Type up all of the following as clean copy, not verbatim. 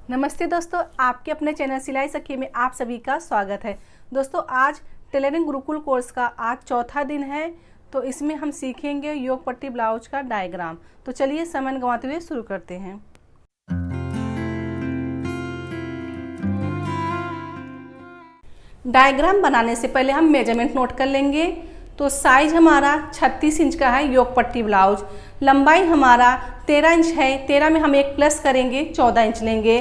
नमस्ते दोस्तों, आपके अपने चैनल सिलाई सखी में आप सभी का स्वागत है। दोस्तों, आज टेलरिंग गुरुकुल कोर्स का आज चौथा दिन है, तो इसमें हम सीखेंगे योग पट्टी ब्लाउज का डायग्राम। तो चलिए समय गंवाते हुए शुरू करते हैं। डायग्राम बनाने से पहले हम मेजरमेंट नोट कर लेंगे। तो साइज हमारा 36 इंच का है योग पट्टी ब्लाउज। लंबाई हमारा 13 इंच है। 13 में हम एक प्लस करेंगे, 14 इंच लेंगे।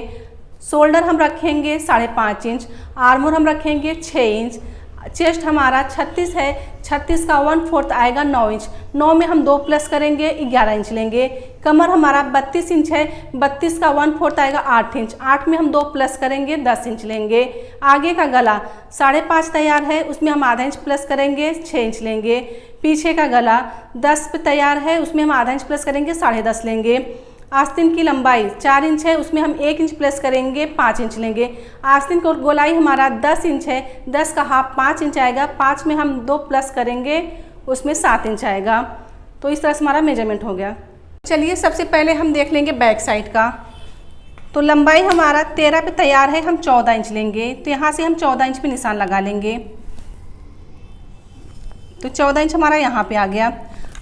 शोल्डर हम रखेंगे 5.5 इंच। आर्मोर हम रखेंगे 6 इंच। चेस्ट हमारा 36 है। 36 का 1/4 आएगा 9 इंच। 9 में हम 2 प्लस करेंगे, 11 इंच लेंगे। कमर हमारा 32 इंच है। 32 का 1/4 आएगा 8 इंच। 8 में हम 2 प्लस करेंगे, 10 इंच लेंगे। आगे का गला 5.5 तैयार है, उसमें हम आधा इंच प्लस करेंगे, 6 इंच लेंगे। पीछे का गला 10 पे तैयार है, उसमें हम आधा इंच प्लस करेंगे, 10.5 लेंगे। आस्तीन की लंबाई 4 इंच है, उसमें हम 1 इंच प्लस करेंगे, 5 इंच लेंगे। आस्तीन की गोलाई हमारा 10 इंच है। 10 का हाफ 5 इंच आएगा। 5 में हम 2 प्लस करेंगे, उसमें 7 इंच आएगा। तो इस तरह से हमारा मेजरमेंट हो गया। चलिए सबसे पहले हम देख लेंगे बैक साइड का। तो लंबाई हमारा 13 पे तैयार है, हम 14 इंच लेंगे। तो यहाँ से हम 14 इंच पे निशान लगा लेंगे। तो 14 इंच हमारा यहाँ पे आ गया।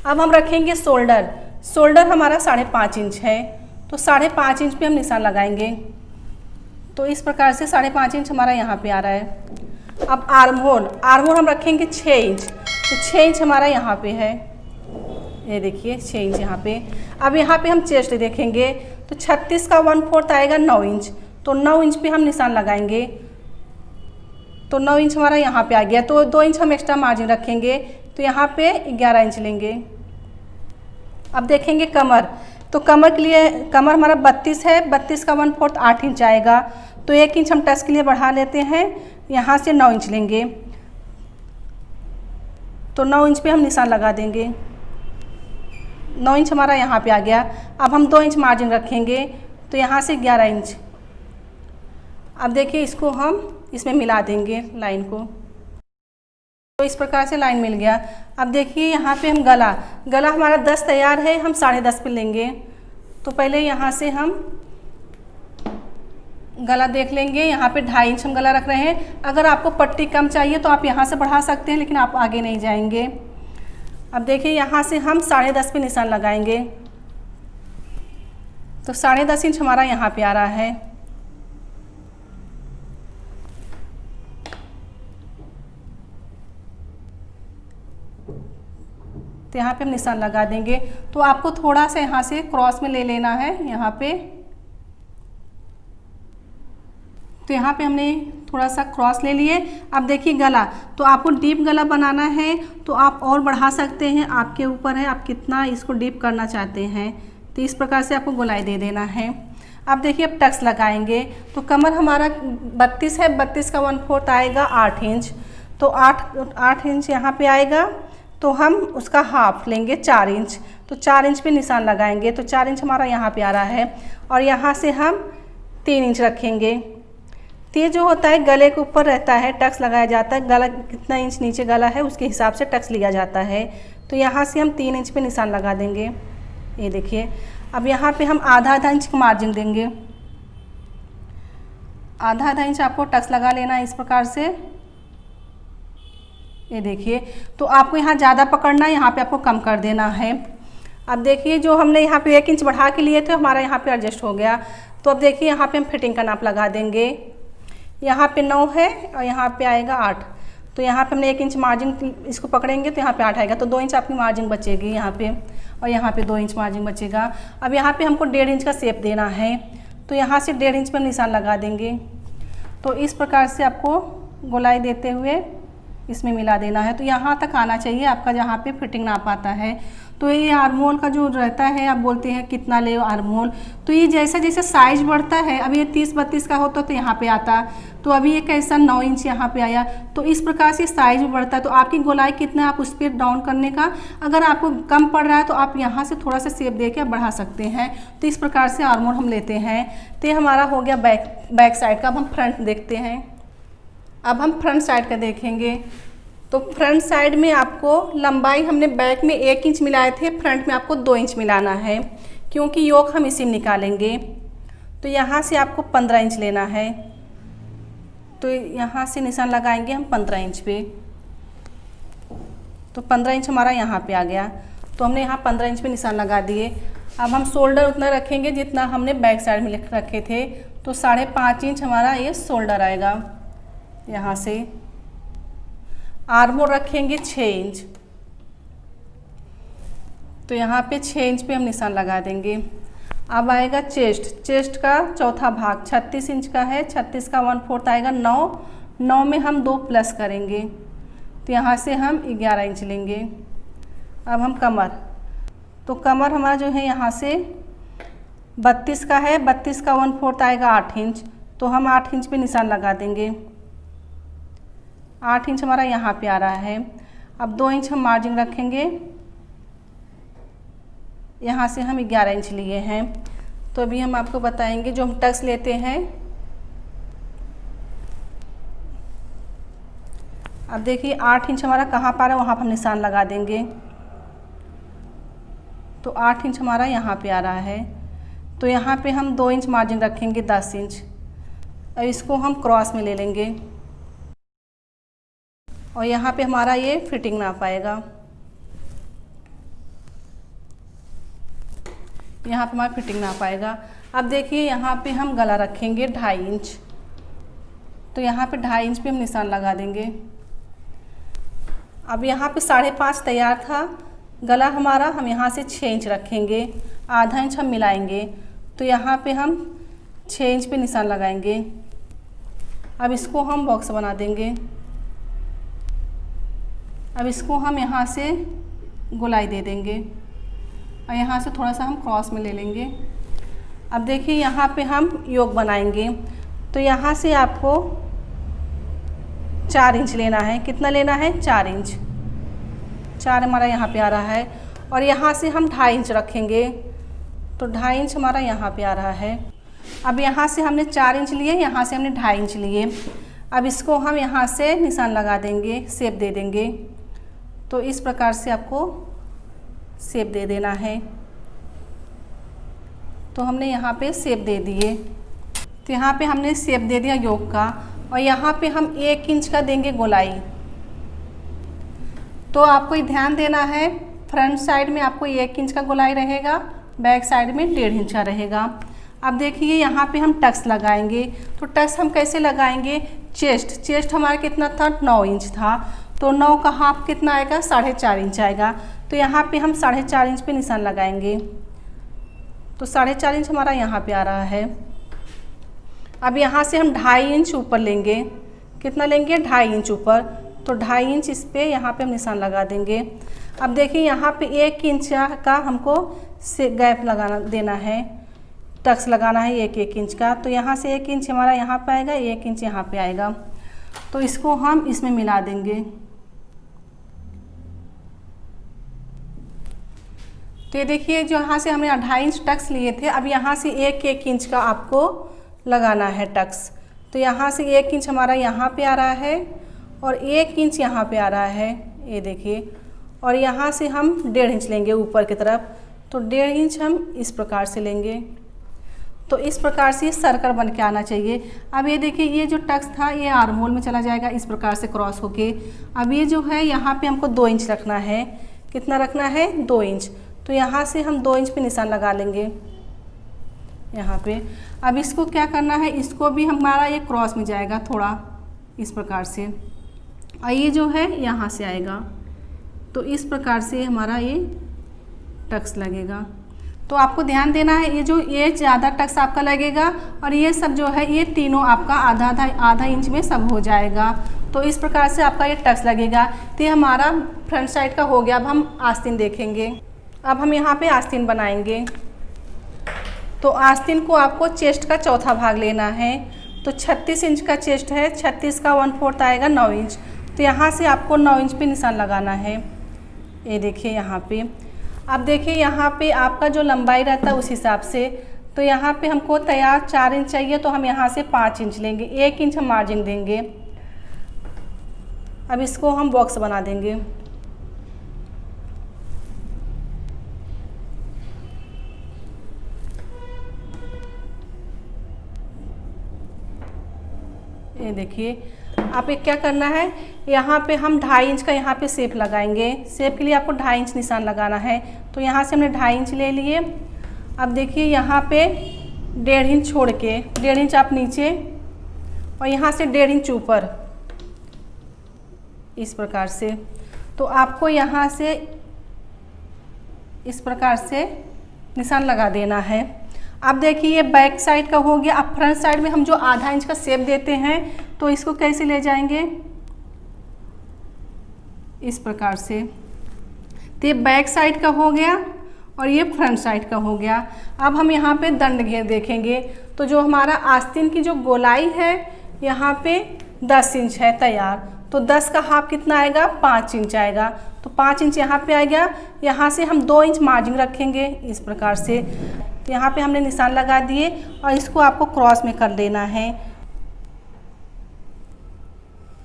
अब हम रखेंगे शोल्डर। शोल्डर हमारा 5.5 इंच है, तो 5.5 इंच पे हम निशान लगाएंगे। तो इस प्रकार से 5.5 इंच हमारा यहाँ पे आ रहा है। अब आर्म होल हम रखेंगे 6 इंच। तो 6 इंच हमारा यहाँ पे है, ये देखिए 6 इंच यहाँ पे। अब यहाँ पे हम चेस्ट देखेंगे, तो 36 का 1/4 आएगा 9 इंच। तो 9 इंच पे हम निशान लगाएंगे। तो 9 इंच हमारा यहाँ पे आ गया। तो 2 इंच हम एक्स्ट्रा मार्जिन रखेंगे, तो यहाँ पे 11 इंच लेंगे। अब देखेंगे कमर। तो कमर के लिए कमर हमारा 32 है। 32 का 1/4 8 इंच आएगा। तो 1 इंच हम टक्स के लिए बढ़ा लेते हैं, यहाँ से 9 इंच लेंगे। तो 9 इंच पे हम निशान लगा देंगे। 9 इंच हमारा यहाँ पे आ गया। अब हम 2 इंच मार्जिन रखेंगे, तो यहाँ से 11 इंच। अब देखिए इसको हम इसमें मिला देंगे लाइन को। तो इस प्रकार से लाइन मिल गया। अब देखिए यहाँ पे हम गला हमारा 10 तैयार है, हम 10.5 पे लेंगे। तो पहले यहाँ से हम गला देख लेंगे। यहाँ पे 2.5 इंच हम गला रख रहे हैं। अगर आपको पट्टी कम चाहिए तो आप यहाँ से बढ़ा सकते हैं, लेकिन आप आगे नहीं जाएंगे। अब देखिए यहाँ से हम 10.5 पे निशान लगाएंगे। तो 10.5 इंच हमारा यहाँ पे आ रहा है। तो यहाँ पे हम निशान लगा देंगे। तो आपको थोड़ा सा यहाँ से क्रॉस में ले लेना है यहाँ पे। तो यहाँ पे हमने थोड़ा सा क्रॉस ले लिए। अब देखिए गला, तो आपको डीप गला बनाना है तो आप और बढ़ा सकते हैं, आपके ऊपर है आप कितना इसको डीप करना चाहते हैं। तो इस प्रकार से आपको गोलाई दे देना है। अब देखिए अब टक्स लगाएंगे। तो कमर हमारा 32 है। 32 का 1/4 आएगा 8 इंच। तो 8 इंच यहाँ पे आएगा। तो हम उसका हाफ लेंगे 4 इंच। तो 4 इंच पे निशान लगाएंगे। तो 4 इंच हमारा यहाँ पे आ रहा है। और यहाँ से हम 3 इंच रखेंगे। तो ये जो होता है गले के ऊपर रहता है, टक्स लगाया जाता है। गला कितना इंच नीचे गला है उसके हिसाब से टक्स लिया जाता है। तो यहाँ से हम 3 इंच पे निशान लगा देंगे, ये देखिए। अब यहाँ पे हम आधा इंच का मार्जिन देंगे। आधा इंच आपको टक्स लगा लेना है इस प्रकार से, ये देखिए। तो आपको यहाँ ज़्यादा पकड़ना है, यहाँ पे आपको कम कर देना है। अब देखिए जो हमने यहाँ पे 1 इंच बढ़ा के लिए थे, हमारा यहाँ पे एडजस्ट हो गया। तो अब देखिए यहाँ पे हम फिटिंग का नाप लगा देंगे। यहाँ पे 9 है और यहाँ पे आएगा 8। तो यहाँ पे हमने 1 इंच मार्जिन इसको पकड़ेंगे, तो यहाँ पे 8 आएगा। तो 2 इंच आपकी मार्जिन बचेगी यहाँ पे, और यहाँ पे 2 इंच मार्जिन बचेगा। अब यहाँ पे हमको 1.5 इंच का शेप देना है। तो यहाँ से 1.5 इंच पे हम निशान लगा देंगे। तो इस प्रकार से आपको गोलाई देते हुए इसमें मिला देना है। तो यहाँ तक आना चाहिए आपका जहाँ पे फिटिंग नाप आता है। तो ये आर्महोल का जो रहता है, आप बोलते हैं कितना ले आर्महोल, तो ये जैसे जैसे साइज बढ़ता है, अभी ये 30-32 का होता तो यहाँ पे आता, तो अभी ये कैसा 9 इंच यहाँ पे आया। तो इस प्रकार से साइज बढ़ता है। तो आपकी गोलाई कितना आप उस पर डाउन करने का, अगर आपको कम पड़ रहा है तो आप यहाँ से थोड़ा सा शेप दे के बढ़ा सकते हैं। तो इस प्रकार से आर्महोल हम लेते हैं। तो ये हमारा हो गया बैक साइड का। अब हम फ्रंट देखते हैं। अब हम फ्रंट साइड का देखेंगे। तो फ्रंट साइड में आपको लंबाई हमने बैक में 1 इंच मिलाए थे, फ्रंट में आपको 2 इंच मिलाना है, क्योंकि योक हम इसी में निकालेंगे। तो यहाँ से आपको 15 इंच लेना है। तो यहाँ से निशान लगाएंगे हम 15 इंच पे। तो 15 इंच हमारा यहाँ पे आ गया। तो हमने यहाँ 15 इंच पे निशान लगा दिए। अब हम शोल्डर उतना रखेंगे जितना हमने बैक साइड में रखे थे। तो 5.5 इंच हमारा ये शोल्डर आएगा। यहाँ से आर्म होल रखेंगे 6 इंच। तो यहाँ पे 6 इंच पे हम निशान लगा देंगे। अब आएगा चेस्ट का चौथा भाग 36 इंच का है। 36 का 1/4 आएगा 9 में हम 2 प्लस करेंगे। तो यहाँ से हम 11 इंच लेंगे। अब हम तो कमर हमारा जो है यहाँ से 32 का है। 32 का 1/4 आएगा 8 इंच। तो हम 8 इंच पे निशान लगा देंगे। 8 इंच हमारा यहाँ पे आ रहा है। अब 2 इंच हम मार्जिन रखेंगे। यहाँ से हम 11 इंच लिए हैं। तो अभी हम आपको बताएंगे जो हम टक्स लेते हैं। अब देखिए 8 इंच हमारा कहाँ पर है, वहाँ पर हम निशान लगा देंगे। तो 8 इंच हमारा यहाँ पे आ रहा है। तो यहाँ पे हम 2 इंच मार्जिन रखेंगे 10 इंच। अब इसको हम क्रॉस में ले लेंगे और यहाँ पे हमारा ये फिटिंग नाप आएगा। यहाँ पे हमारा फिटिंग नाप आएगा। अब देखिए यहाँ पे हम गला रखेंगे 2.5 इंच। तो यहाँ पे 2.5 इंच पे हम निशान लगा देंगे। अब यहाँ पे 5.5 तैयार था गला हमारा, हम यहाँ से 6 इंच रखेंगे। आधा इंच हम मिलाएंगे। तो यहाँ पे हम 6 इंच पे निशान लगाएंगे। अब इसको हम बॉक्स बना देंगे। अब इसको हम यहाँ से गोलाई दे देंगे और यहाँ से थोड़ा सा हम क्रॉस में ले लेंगे। अब देखिए यहाँ पे हम योग बनाएंगे। तो यहाँ से आपको 4 इंच लेना है। कितना लेना है? 4 इंच। 4 हमारा यहाँ पे आ रहा है। और यहाँ से हम 2.5 इंच रखेंगे। तो 2.5 इंच हमारा यहाँ पे आ रहा है। अब यहाँ से हमने 4 इंच लिए, यहाँ से हमने 2.5 इंच लिए। अब इसको हम यहाँ से निशान लगा देंगे, शेप दे देंगे। तो इस प्रकार से आपको शेप दे देना है। तो हमने यहाँ पे शेप दे दिए। तो यहाँ पे हमने शेप दे दिया योग का। और यहाँ पे हम 1 इंच का देंगे गोलाई। तो आपको ध्यान देना है, फ्रंट साइड में आपको 1 इंच का गोलाई रहेगा, बैक साइड में 1.5 इंच का रहेगा। अब देखिए यहाँ पे हम टक्स लगाएंगे। तो टक्स हम कैसे लगाएंगे? चेस्ट हमारा कितना था? 9 इंच था। तो 9 का हाफ कितना आएगा? 4.5 इंच आएगा। तो यहाँ पे हम 4.5 इंच पे निशान लगाएंगे। तो 4.5 इंच हमारा यहाँ पे आ रहा है। अब यहाँ से हम 2.5 इंच ऊपर लेंगे। कितना लेंगे? 2.5 इंच ऊपर। तो 2.5 इंच इस पे यहाँ पे हम निशान लगा देंगे। अब देखिए यहाँ पे 1 इंच का हमको से गैप लगाना देना है, टक्स लगाना है 1 इंच का। तो यहाँ से 1 इंच हमारा यहाँ पे आएगा, 1 इंच यहाँ पे आएगा। तो इसको हम इसमें मिला देंगे। तो ये देखिए जो यहाँ से हमने 2.5 इंच टक्स लिए थे, अब यहाँ से 1 इंच का आपको लगाना है टक्स। तो यहाँ से 1 इंच हमारा यहाँ पे आ रहा है और 1 इंच यहाँ पे आ रहा है, ये देखिए। और यहाँ से हम 1.5 इंच लेंगे ऊपर की तरफ। तो 1.5 इंच हम इस प्रकार से लेंगे। तो इस प्रकार से ये सर्कल बन के आना चाहिए। अब ये देखिए ये जो टक्स था ये आर्म होल में चला जाएगा इस प्रकार से क्रॉस होके। अब ये जो है यहाँ पे हमको 2 इंच रखना है। कितना रखना है? 2 इंच। तो यहाँ से हम 2 इंच पे निशान लगा लेंगे यहाँ पे। अब इसको क्या करना है? इसको भी हमारा ये क्रॉस में जाएगा थोड़ा इस प्रकार से, और ये जो है यहाँ से आएगा। तो इस प्रकार से हमारा ये टक्स लगेगा। तो आपको ध्यान देना है, ये ज़्यादा टक्स आपका लगेगा और ये सब जो है ये तीनों आपका आधा इंच में सब हो जाएगा। तो इस प्रकार से आपका ये टक्स लगेगा। तो ये हमारा फ्रंट साइड का हो गया। अब हम आस्तीन देखेंगे। अब हम यहाँ पे आस्तीन बनाएंगे। तो आस्तीन को आपको चेस्ट का चौथा भाग लेना है। तो 36 इंच का चेस्ट है, 36 का 1/4 आएगा 9 इंच। तो यहाँ से आपको 9 इंच पे निशान लगाना है। ये देखिए यहाँ पे। अब देखिए यहाँ पे आपका जो लंबाई रहता है उस हिसाब से। तो यहाँ पे हमको तैयार 4 इंच चाहिए, तो हम यहाँ से 5 इंच लेंगे। 1 इंच हम मार्जिन देंगे। अब इसको हम बॉक्स बना देंगे। ये देखिए, आप एक क्या करना है, यहाँ पे हम 2.5 इंच का यहाँ पे शेप लगाएंगे। शेप के लिए आपको 2.5 इंच निशान लगाना है। तो यहाँ से हमने 2.5 इंच ले लिए। अब देखिए यहाँ पे 1.5 इंच छोड़ के 1.5 इंच आप नीचे और यहाँ से 1.5 इंच ऊपर, इस प्रकार से। तो आपको यहाँ से इस प्रकार से निशान लगा देना है। अब देखिए ये बैक साइड का हो गया। अब फ्रंट साइड में हम जो 1/2 इंच का शेप देते हैं, तो इसको कैसे ले जाएंगे, इस प्रकार से। तो ये बैक साइड का हो गया और ये फ्रंट साइड का हो गया। अब हम यहाँ पे दंड घेर देखेंगे। तो जो हमारा आस्तीन की जो गोलाई है यहाँ पे 10 इंच है तैयार। तो 10 का हाफ कितना आएगा, 5 इंच आएगा। तो 5 इंच यहाँ पे आ गया। यहाँ से हम 2 इंच मार्जिन रखेंगे इस प्रकार से। तो यहाँ पे हमने निशान लगा दिए और इसको आपको क्रॉस में कर देना है।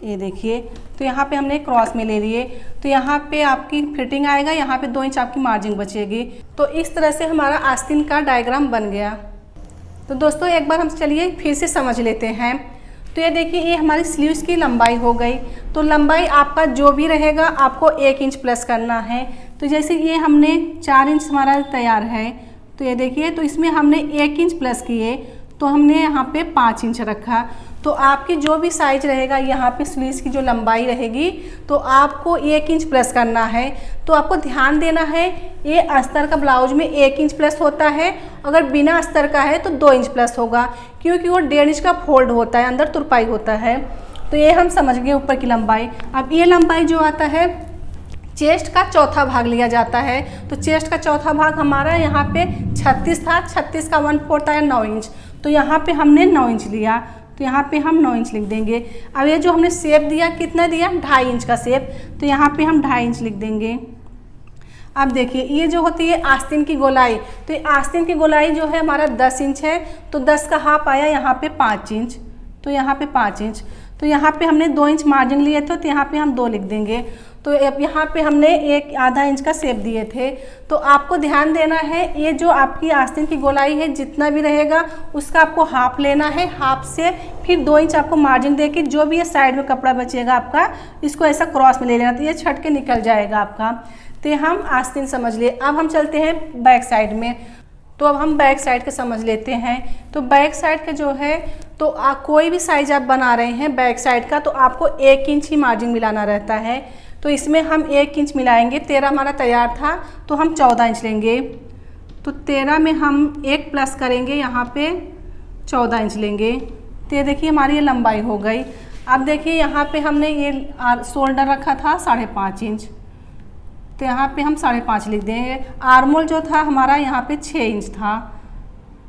ये देखिए, तो यहाँ पे हमने क्रॉस में ले लिए। तो यहाँ पे आपकी फिटिंग आएगा, यहाँ पे 2 इंच आपकी मार्जिन बचेगी। तो इस तरह से हमारा आस्तीन का डायग्राम बन गया। तो दोस्तों एक बार हम चलिए फिर से समझ लेते हैं। तो ये देखिए, ये हमारी स्लीव्स की लंबाई हो गई। तो लंबाई आपका जो भी रहेगा आपको 1 इंच प्लस करना है। तो जैसे ये हमने 4 इंच हमारा तैयार है, तो ये देखिए, तो इसमें हमने 1 इंच प्लस किए, तो हमने यहाँ पे 5 इंच रखा। तो आपकी जो भी साइज रहेगा यहाँ पे स्लीव्स की जो लंबाई रहेगी, तो आपको 1 इंच प्लस करना है। तो आपको ध्यान देना है, ये अस्तर का ब्लाउज में 1 इंच प्लस होता है, अगर बिना अस्तर का है तो 2 इंच प्लस होगा, क्योंकि वो 1.5 इंच का फोल्ड होता है, अंदर तुरपाई होता है। तो ये हम समझ गए ऊपर की लंबाई। अब ये लंबाई जो आता है चेस्ट का चौथा भाग लिया जाता है। तो चेस्ट का चौथा भाग हमारा यहाँ पे 36 था, 36 का 1/4 आया 9 इंच। तो यहाँ पे हमने 9 इंच लिया, तो यहाँ पे हम 9 इंच लिख देंगे। अब ये जो हमने शेप दिया कितना दिया, 2.5 इंच का शेप, तो यहाँ पे हम 2.5 इंच लिख देंगे। अब देखिए ये जो होती है आस्तीन की गोलाई, तो ये आस्तीन की गोलाई जो है हमारा 10 इंच है। तो 10 का हाफ आया यहाँ पे 5 इंच, तो यहाँ पे 5 इंच। तो यहाँ पे हमने 2 इंच मार्जिन लिए थे, तो यहाँ पे हम 2 लिख देंगे। तो यहाँ पे हमने 1/2 इंच का शेप दिए थे। तो आपको ध्यान देना है, ये जो आपकी आस्तीन की गोलाई है जितना भी रहेगा उसका आपको हाफ लेना है। हाफ से फिर 2 इंच आपको मार्जिन देके जो भी ये साइड में कपड़ा बचेगा आपका, इसको ऐसा क्रॉस में ले लेना, तो ये छट के निकल जाएगा आपका। तो हम आस्तीन समझ लिए। अब हम चलते हैं बैक साइड में। तो अब हम बैक साइड के समझ लेते हैं। तो बैक साइड का जो है, तो कोई भी साइज आप बना रहे हैं बैक साइड का, तो आपको 1 इंच ही मार्जिन मिलाना रहता है। तो इसमें हम 1 इंच मिलाएंगे। 13 हमारा तैयार था, तो हम 14 इंच लेंगे। तो 13 में हम 1 प्लस करेंगे, यहाँ पे 14 इंच लेंगे। तो ये देखिए हमारी ये लंबाई हो गई। अब देखिए यहाँ पे हमने ये शोल्डर रखा था 5.5 इंच, तो यहाँ पे हम 5.5 लिख देंगे। आर्मोल जो था हमारा यहाँ पे 6 इंच था,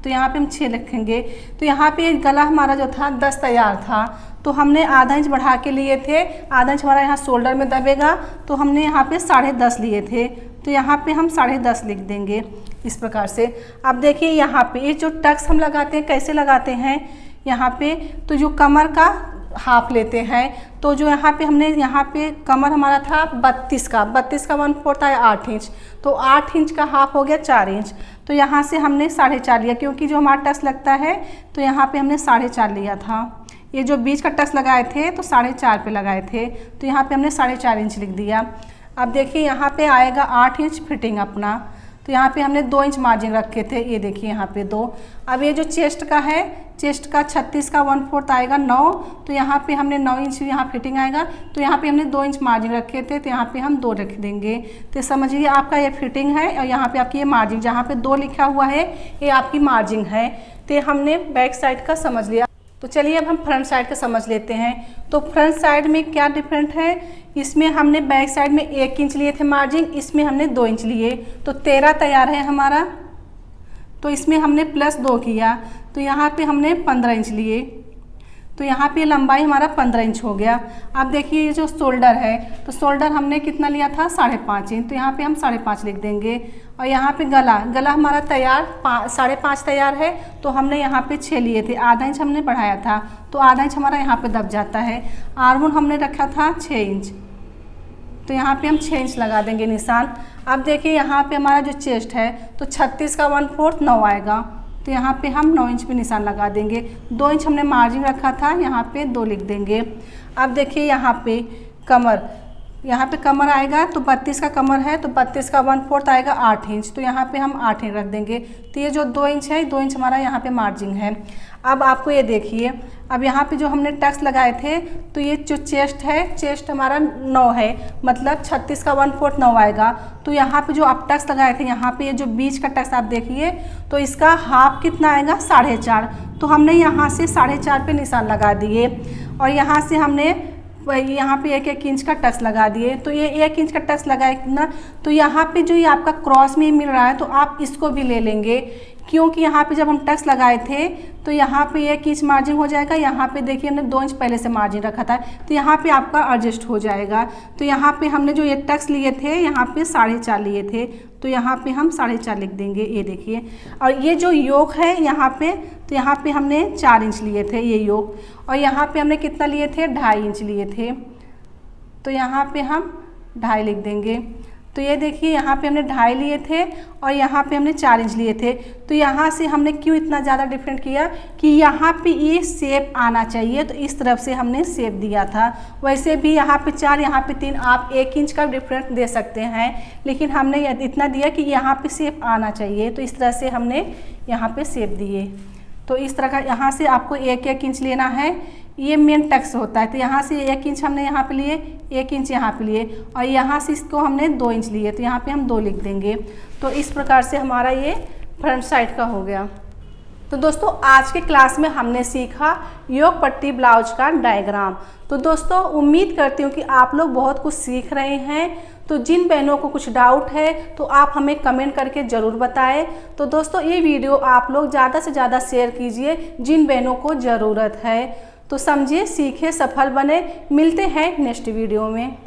तो यहाँ पे हम 6 लिखेंगे। तो यहाँ पे गला हमारा जो था 10 तैयार था, तो हमने आधा इंच बढ़ा के लिए थे। आधा इंच हमारा यहाँ शोल्डर में दबेगा, तो हमने यहाँ पे 10.5 लिए थे, तो यहाँ पे हम 10.5 लिख देंगे इस प्रकार से। अब देखिए यहाँ पे ये जो टक्स हम लगाते हैं, कैसे लगाते हैं यहाँ पे, तो जो कमर का हाफ लेते हैं। तो जो यहाँ पे हमने यहाँ पे कमर हमारा था 32 का 1/4 आया 8 इंच, तो 8 इंच का हाफ हो गया 4 इंच। तो यहाँ से हमने 4.5 लिया, क्योंकि जो हमारा टक्स लगता है तो यहाँ पे हमने 4.5 लिया था। ये जो बीच का टक्स लगाए थे तो 4.5 पे लगाए थे, तो यहाँ पे हमने 4.5 इंच लिख दिया। अब देखिए यहाँ पे आएगा 8 इंच फिटिंग अपना, तो यहाँ पे हमने 2 इंच मार्जिन रखे थे, ये देखिए यहाँ पे 2। अब ये जो चेस्ट का है, चेस्ट का 36 का 1/4 आएगा 9, तो यहाँ पे हमने 9 इंच यहाँ फिटिंग आएगा। तो यहाँ पे हमने 2 इंच मार्जिन रखे थे, तो यहाँ पे हम 2 रख देंगे। तो समझिए आपका ये फिटिंग है, और यहाँ पे आपकी ये मार्जिन, जहाँ पे 2 लिखा हुआ है ये आपकी मार्जिन है। तो हमने बैक साइड का समझ लिया। तो चलिए अब हम फ्रंट साइड का समझ लेते हैं। तो फ्रंट साइड में क्या डिफरेंट है, इसमें हमने बैक साइड में 1 इंच लिए थे मार्जिन, इसमें हमने 2 इंच लिए, तो 13 तैयार है हमारा। तो इसमें हमने +2 किया, तो यहाँ पे हमने 15 इंच लिए, तो यहाँ पे लंबाई हमारा 15 इंच हो गया। अब देखिए ये जो शोल्डर है, तो शोल्डर हमने कितना लिया था 5.5 इंच, तो यहाँ पे हम 5.5 लिख देंगे। और यहाँ पे गला हमारा तैयार 5.5 तैयार है, तो हमने यहाँ पे 6 लिए थे, आधा इंच हमने बढ़ाया था, तो आधा इंच हमारा यहाँ पे दब जाता है। आर्मोल हमने रखा था 6 इंच, तो यहाँ पे हम 6 इंच लगा देंगे निशान। अब देखिए यहाँ पे हमारा जो चेस्ट है, तो 36 का 1/4 9 आएगा, तो यहाँ पे हम 9 इंच पे निशान लगा देंगे। 2 इंच हमने मार्जिन रखा था, यहाँ पे 2 लिख देंगे। अब देखिए यहाँ पे कमर, यहाँ पे कमर आएगा तो 32 का कमर है तो 32 का 1/4 आएगा 8 इंच, तो यहाँ पे हम 8 इंच रख देंगे। तो ये जो 2 इंच है, 2 इंच हमारा यहाँ पे मार्जिन है। अब आपको ये देखिए, अब यहाँ पे जो हमने टक्स लगाए थे तो ये जो चेस्ट है, चेस्ट हमारा 9 है, मतलब 36 का 1/4 9 आएगा। तो यहाँ पे जो आप टक्स लगाए थे, यहाँ पे ये जो बीच का टक्स आप देखिए तो इसका हाफ कितना आएगा 4.5, तो हमने यहाँ से 4.5 पे निशान लगा दिए और यहाँ से हमने यहाँ पे 1-1 इंच का टक्स लगा दिए। तो ये 1 इंच का टक्स लगाए ना, तो यहाँ पे जो ये आपका क्रॉस में मिल रहा है तो आप इसको भी ले लेंगे, क्योंकि यहाँ पे जब हम टक्स लगाए थे तो यहाँ पे 1 इंच मार्जिन हो जाएगा। यहाँ पे देखिए हमने 2 इंच पहले से मार्जिन रखा था, तो यहाँ पे आपका एडजस्ट हो जाएगा। तो यहाँ पे हमने जो ये टक्स लिए थे, यहाँ पे 4.5 लिए थे, तो यहाँ पे हम 4.5 लिख देंगे। ये देखिए, और ये जो योक है यहाँ पे, तो यहाँ पे हमने 4 इंच लिए थे ये योक, और यहाँ पे हमने कितना लिए थे 2.5 इंच लिए थे, तो यहाँ पे हम 2.5 लिख देंगे। तो ये देखिए यहाँ पे हमने 2.5 लिए थे और यहाँ पे हमने 4 इंच लिए थे। तो यहाँ से हमने क्यों इतना ज़्यादा डिफरेंट किया कि यहाँ पे ये शेप आना चाहिए, तो इस तरफ से हमने शेप दिया था। वैसे भी यहाँ पे 4, यहाँ पे 3, आप 1 इंच का डिफरेंट दे सकते हैं, लेकिन हमने इतना दिया कि यहाँ पे शेप आना चाहिए, तो इस तरह से हमने यहाँ पे शेप दिए। तो इस तरह का यहाँ से आपको 1-1 इंच लेना है, ये मेन टक्स होता है। तो यहाँ से 1 इंच हमने यहाँ पे लिए, 1 इंच यहाँ पे लिए, और यहाँ से इसको हमने 2 इंच लिए, तो यहाँ पे हम 2 लिख देंगे। तो इस प्रकार से हमारा ये फ्रंट साइड का हो गया। तो दोस्तों आज के क्लास में हमने सीखा योक पट्टी ब्लाउज का डायग्राम। तो दोस्तों उम्मीद करती हूँ कि आप लोग बहुत कुछ सीख रहे हैं। तो जिन बहनों को कुछ डाउट है तो आप हमें कमेंट करके ज़रूर बताएं। तो दोस्तों ये वीडियो आप लोग ज़्यादा से ज़्यादा शेयर कीजिए जिन बहनों को ज़रूरत है। तो समझिए, सीखे, सफल बने। मिलते हैं नेक्स्ट वीडियो में।